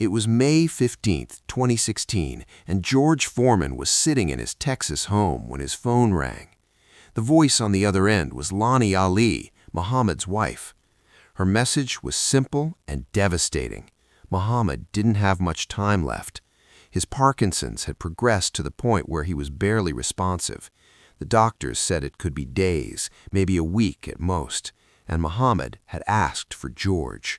It was May 15th, 2016, and George Foreman was sitting in his Texas home when his phone rang. The voice on the other end was Lonnie Ali, Muhammad's wife. Her message was simple and devastating. Muhammad didn't have much time left. His Parkinson's had progressed to the point where he was barely responsive. The doctors said it could be days, maybe a week at most, and Muhammad had asked for George.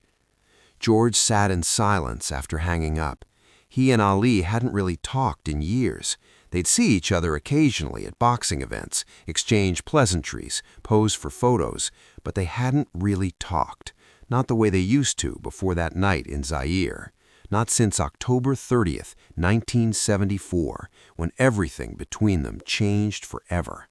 George sat in silence after hanging up. He and Ali hadn't really talked in years. They'd see each other occasionally at boxing events, exchange pleasantries, pose for photos, but they hadn't really talked, not the way they used to before that night in Zaire, not since October 30th, 1974, when everything between them changed forever.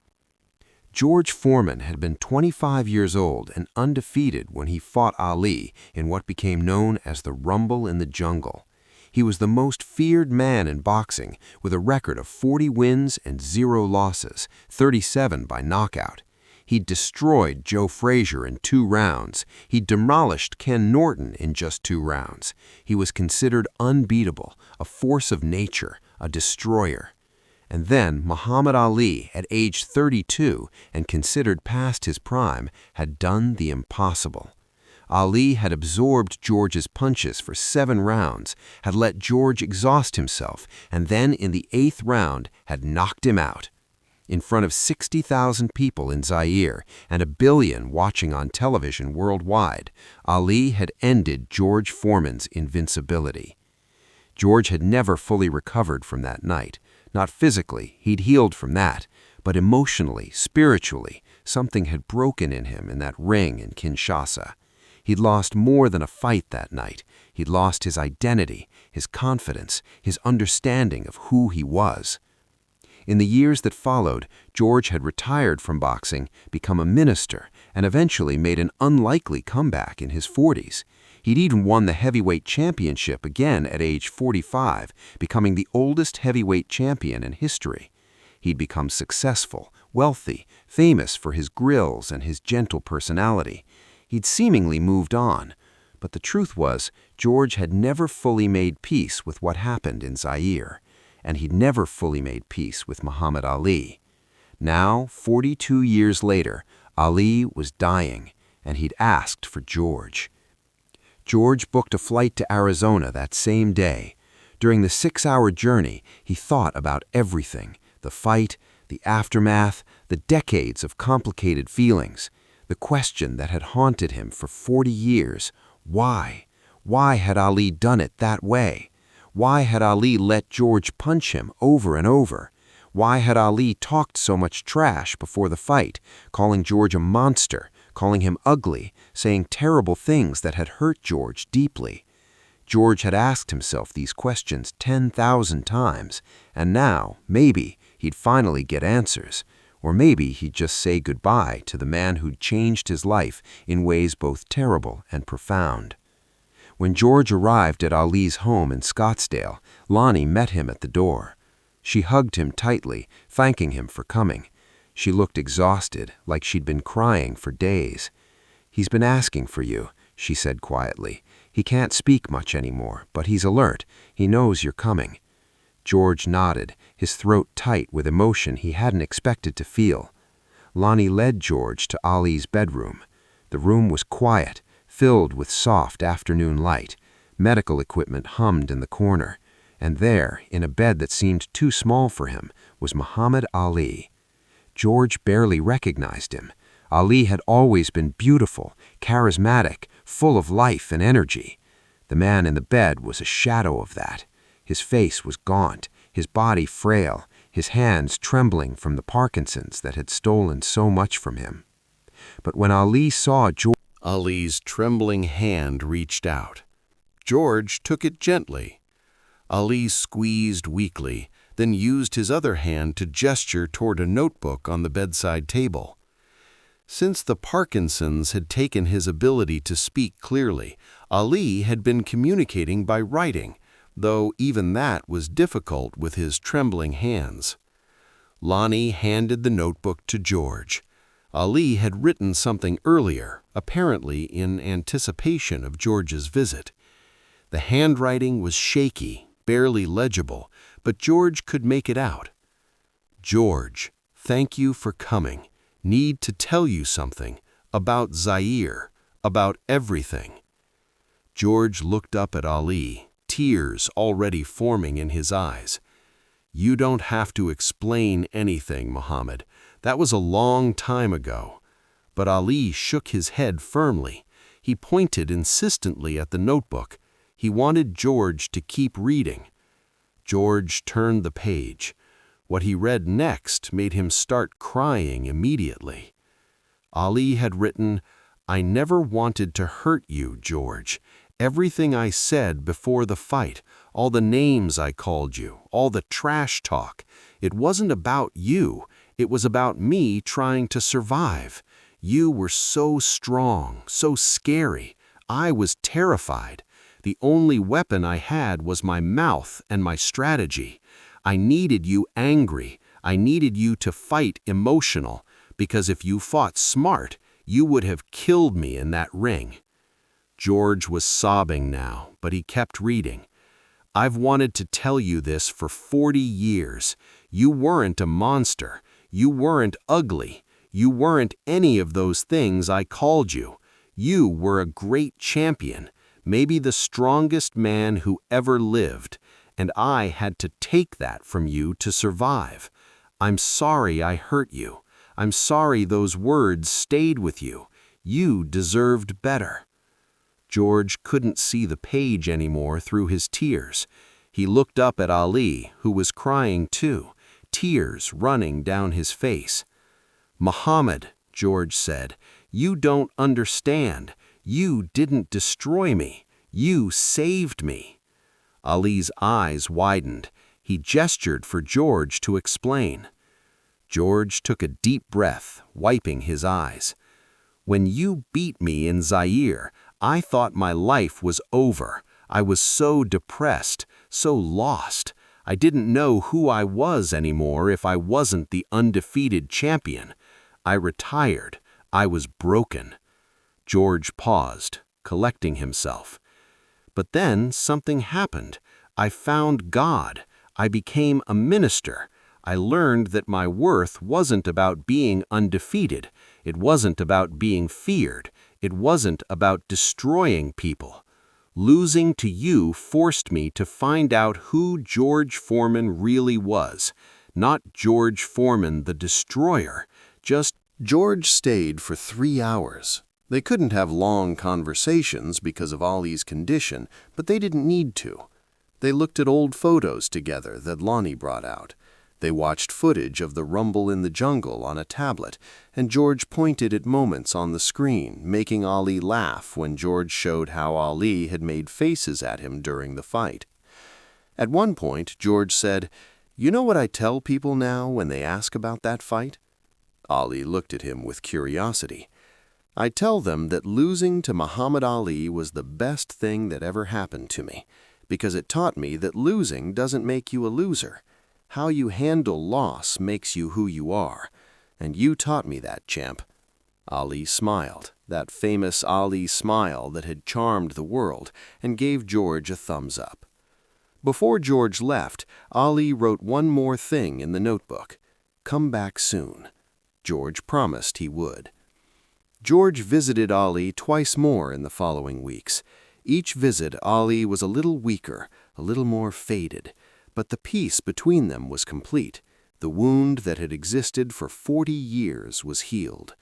George Foreman had been 25 years old and undefeated when he fought Ali in what became known as the Rumble in the Jungle. He was the most feared man in boxing, with a record of 40 wins and 0 losses, 37 by knockout. He'd destroyed Joe Frazier in 2 rounds. He'd demolished Ken Norton in just 2 rounds. He was considered unbeatable, a force of nature, a destroyer. And then Muhammad Ali, at age 32 and considered past his prime, had done the impossible. Ali had absorbed George's punches for 7 rounds, had let George exhaust himself, and then in the 8th round had knocked him out. In front of 60,000 people in Zaire and 1 billion watching on television worldwide, Ali had ended George Foreman's invincibility. George had never fully recovered from that night. Not physically, he'd healed from that, but emotionally, spiritually, something had broken in him in that ring in Kinshasa. He'd lost more than a fight that night. He'd lost his identity, his confidence, his understanding of who he was. In the years that followed, George had retired from boxing, become a minister, and eventually made an unlikely comeback in his 40s. He'd even won the heavyweight championship again at age 45, becoming the oldest heavyweight champion in history. He'd become successful, wealthy, famous for his grills and his gentle personality. He'd seemingly moved on, but the truth was, George had never fully made peace with what happened in Zaire, and he'd never fully made peace with Muhammad Ali. Now, 42 years later, Ali was dying, and he'd asked for George. George booked a flight to Arizona that same day. During the 6-hour journey, he thought about everything: the fight, the aftermath, the decades of complicated feelings, the question that had haunted him for 40 years: why? Why had Ali done it that way? Why had Ali let George punch him over and over? Why had Ali talked so much trash before the fight, calling George a monster, calling him ugly, saying terrible things that had hurt George deeply? George had asked himself these questions 10,000 times, and now, maybe, he'd finally get answers. Or maybe he'd just say goodbye to the man who'd changed his life in ways both terrible and profound. When George arrived at Ali's home in Scottsdale, Lonnie met him at the door. She hugged him tightly, thanking him for coming. She looked exhausted, like she'd been crying for days. "He's been asking for you," she said quietly. "He can't speak much anymore, but he's alert. He knows you're coming." George nodded, his throat tight with emotion he hadn't expected to feel. Lonnie led George to Ali's bedroom. The room was quiet, filled with soft afternoon light. Medical equipment hummed in the corner. And there, in a bed that seemed too small for him, was Muhammad Ali. George barely recognized him. Ali had always been beautiful, charismatic, full of life and energy. The man in the bed was a shadow of that. His face was gaunt, his body frail, his hands trembling from the Parkinson's that had stolen so much from him. But when Ali saw George, Ali's trembling hand reached out. George took it gently. Ali squeezed weakly, then used his other hand to gesture toward a notebook on the bedside table. Since the Parkinson's had taken his ability to speak clearly, Ali had been communicating by writing, though even that was difficult with his trembling hands. Lonnie handed the notebook to George. Ali had written something earlier, apparently in anticipation of George's visit. The handwriting was shaky, barely legible, but George could make it out. "George, thank you for coming. Need to tell you something. About Zaire. About everything." George looked up at Ali, tears already forming in his eyes. "You don't have to explain anything, Muhammad. That was a long time ago." But Ali shook his head firmly. He pointed insistently at the notebook. He wanted George to keep reading. George turned the page. What he read next made him start crying immediately. Ali had written, "I never wanted to hurt you, George. Everything I said before the fight, all the names I called you, all the trash talk, it wasn't about you. It was about me trying to survive. You were so strong, so scary. I was terrified. The only weapon I had was my mouth and my strategy. I needed you angry. I needed you to fight emotional, because if you fought smart, you would have killed me in that ring." George was sobbing now, but he kept reading. "I've wanted to tell you this for 40 years. You weren't a monster. You weren't ugly. You weren't any of those things I called you. You were a great champion, maybe the strongest man who ever lived, and I had to take that from you to survive. I'm sorry I hurt you. I'm sorry those words stayed with you. You deserved better." George couldn't see the page anymore through his tears. He looked up at Ali, who was crying too, tears running down his face. "Muhammad," George said, "you don't understand. You didn't destroy me. You saved me." Ali's eyes widened. He gestured for George to explain. George took a deep breath, wiping his eyes. "When you beat me in Zaire, I thought my life was over. I was so depressed, so lost. I didn't know who I was anymore if I wasn't the undefeated champion. I retired. I was broken." George paused, collecting himself. "But then something happened. I found God. I became a minister. I learned that my worth wasn't about being undefeated. It wasn't about being feared. It wasn't about destroying people. Losing to you forced me to find out who George Foreman really was. Not George Foreman the destroyer, just..." George stayed for 3 hours. They couldn't have long conversations because of Ali's condition, but they didn't need to. They looked at old photos together that Lonnie brought out. They watched footage of the rumble in the jungle on a tablet, and George pointed at moments on the screen, making Ali laugh when George showed how Ali had made faces at him during the fight. At one point, George said, "You know what I tell people now when they ask about that fight?" Ali looked at him with curiosity. "I tell them that losing to Muhammad Ali was the best thing that ever happened to me, because it taught me that losing doesn't make you a loser. How you handle loss makes you who you are, and you taught me that, champ." Ali smiled, that famous Ali smile that had charmed the world, and gave George a thumbs up. Before George left, Ali wrote one more thing in the notebook: "Come back soon." George promised he would. George visited Ali twice more in the following weeks. Each visit, Ali was a little weaker, a little more faded, but the peace between them was complete. The wound that had existed for 40 years was healed.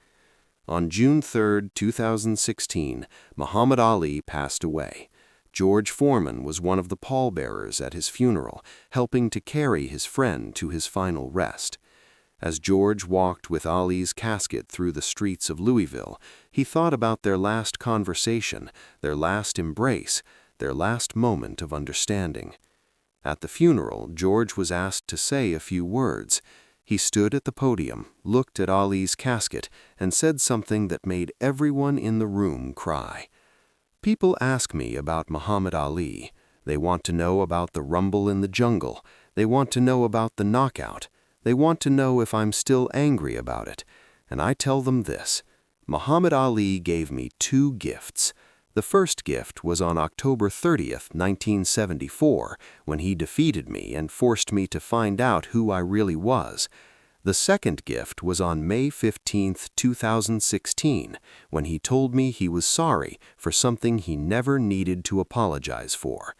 On June 3, 2016, Muhammad Ali passed away. George Foreman was one of the pallbearers at his funeral, helping to carry his friend to his final rest. As George walked with Ali's casket through the streets of Louisville, he thought about their last conversation, their last embrace, their last moment of understanding. At the funeral, George was asked to say a few words. He stood at the podium, looked at Ali's casket, and said something that made everyone in the room cry. "People ask me about Muhammad Ali. They want to know about the rumble in the jungle. They want to know about the knockout. They want to know if I'm still angry about it. And I tell them this: Muhammad Ali gave me 2 gifts: The first gift was on October 30th, 1974, when he defeated me and forced me to find out who I really was. The second gift was on May 15th, 2016, when he told me he was sorry for something he never needed to apologize for.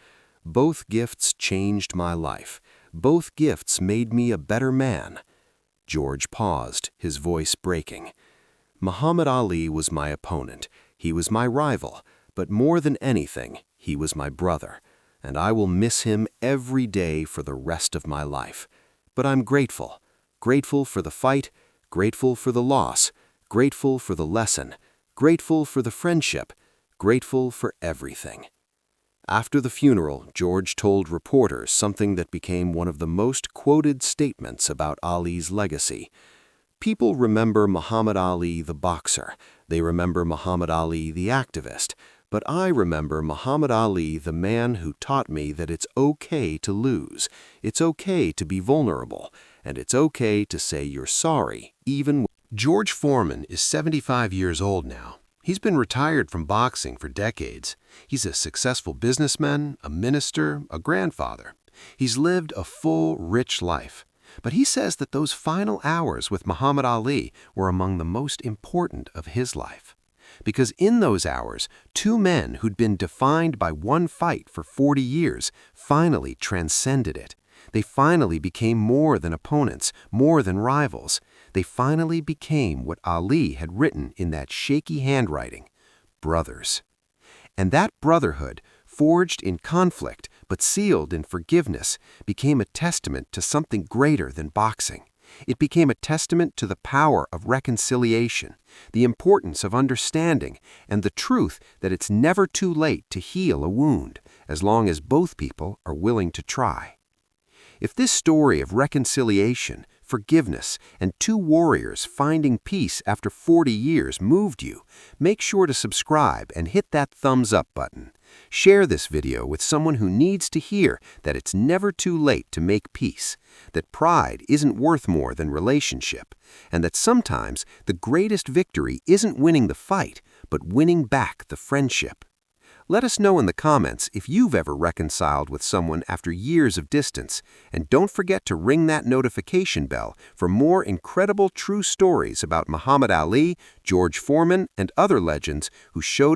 Both gifts changed my life. Both gifts made me a better man. George paused, his voice breaking. Muhammad Ali was my opponent. He was my rival. But more than anything, he was my brother. And I will miss him every day for the rest of my life. But I'm grateful. Grateful for the fight, grateful for the loss, grateful for the lesson, grateful for the friendship, grateful for everything. After the funeral, George told reporters something that became one of the most quoted statements about Ali's legacy. People remember Muhammad Ali the boxer. They remember Muhammad Ali the activist. But I remember Muhammad Ali the man who taught me that it's okay to lose, it's okay to be vulnerable, and it's okay to say you're sorry, even when... George Foreman is 75 years old now. He's been retired from boxing for decades. He's a successful businessman, a minister, a grandfather. He's lived a full, rich life. But he says that those final hours with Muhammad Ali were among the most important of his life. Because in those hours, two men who'd been defined by one fight for 40 years finally transcended it. They finally became more than opponents, more than rivals. They finally became what Ali had written in that shaky handwriting, brothers. And that brotherhood, forged in conflict but sealed in forgiveness, became a testament to something greater than boxing. It became a testament to the power of reconciliation, the importance of understanding, and the truth that it's never too late to heal a wound, as long as both people are willing to try. If this story of reconciliation, forgiveness, and two warriors finding peace after 40 years moved you, make sure to subscribe and hit that thumbs up button. Share this video with someone who needs to hear that it's never too late to make peace, that pride isn't worth more than relationship, and that sometimes the greatest victory isn't winning the fight, but winning back the friendship. Let us know in the comments if you've ever reconciled with someone after years of distance, and don't forget to ring that notification bell for more incredible true stories about Muhammad Ali, George Foreman, and other legends who showed